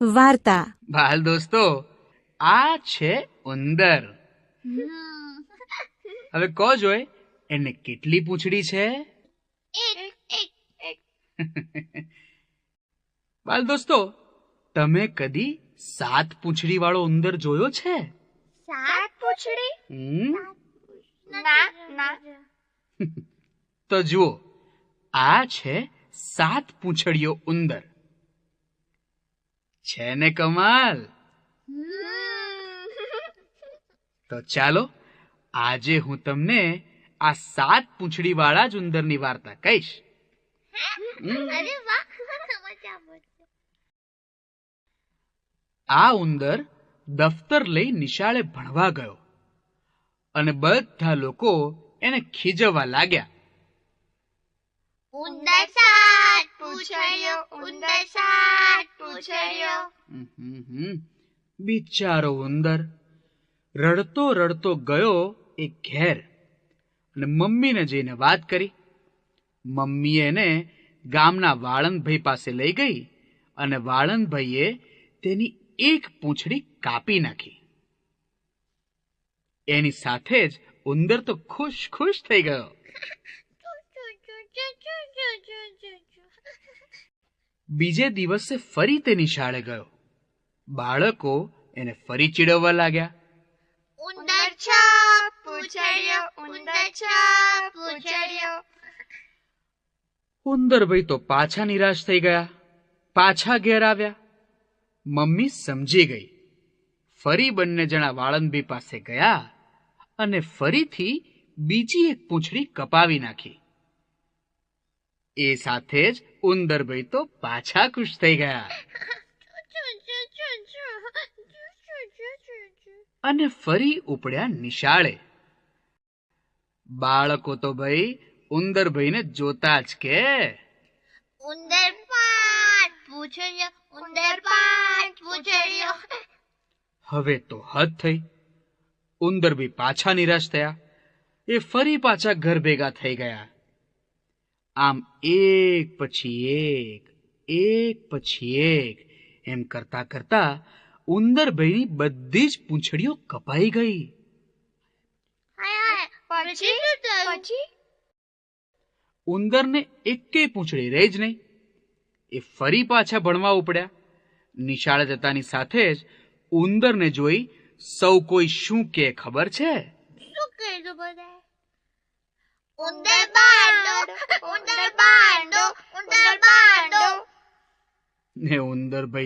વાર્તા. બાલ દોસ્તો, આ છે ઉંદર. હવે કહો જોય એને કેટલી પૂંછડી છે? બાલ દોસ્તો, તમે કદી 7 પૂંછડી વાળો ઉંદર જોયો છે? 7 પૂંછડી? ના. તો જુઓ, આ છે 7 પૂંછડીયો ઉંદર. છે ને કમાલ? તો ચાલો આજે હું તમને આ 7 પૂંછડી વાળા જ ઉંદરની વાર્તા કહીશ. અરે વાહ, મજા પડશે. આ ઉંદર દફતર લઈ નિશાળે ભણવા ગયો અને બધા લોકો એને ખીજવવા લાગ્યા. ઉંદર 7 પૂંછડીઓ, ઉંદર 7 પૂંછડીઓ. બિચારો ઉંદર રડતો રડતો ગયો એ ઘેર અને મમ્મીને જઈને વાત કરી. મમ્મીએ એને ગામના વાળંદભાઈ પાસે લઈ ગઈ અને વાળંદભાઈએ તેની એક પૂંછડી કાપી નાખી. એની સાથે જ ઉંદર તો ખુશ થઈ ગયો. બીજે દિવસે ફરી તે નિશાળે ગયો. બાળકો એને ફરી ચીડવવા લાગ્યા. ઉંદર 6 પૂંછડીઓ, ઉંદર 6 પૂંછડીઓ. ઉંદરભાઈ તો પાછા નિરાશ થઈ ગયા, પાછા ઘેર આવ્યા. મમ્મી સમજી ગઈ. ફરી બંને જણા વાળંદભાઈ પાસે ગયા અને ફરીથી બીજી એક પૂંછડી કપાવી નાખી. એ સાથે જ ઉંદરભાઈ તો પાછા ખુશ થઈ ગયા અને ફરી ઉપડ્યા નિશાળે. બાળકો તો ભાઈ ઉંદરભાઈને જોતા જ કે ઉંદર 5 પૂંછડીઓ, ઉંદર 5 પૂંછડીઓ. હવે તો હદ થઈ. ઉંદરભાઈ પાછા નિરાશ થયા. એ ફરી પાછા ઘર ભેગા થઈ ગયા. આમ એક પછી એક એમ કરતા કરતા ઉંદરભાઈની બધી જ પૂંછડીઓ કપાઈ ગઈ. પછી ઉંદરને એકેય પૂંછડી રહી જ નહીં. એ ફરી પાછા ભણવા ઉપડ્યા. નિશાળે જતાની સાથે જ ઉંદરને જોઈ સૌ કોઈ શું કે ખબર છે? શું કીધું બધાએ? ઉંદર બાંડો, ઉંદર બાંડો, ઉંદર બાંડો. ને ઉંદરભાઈ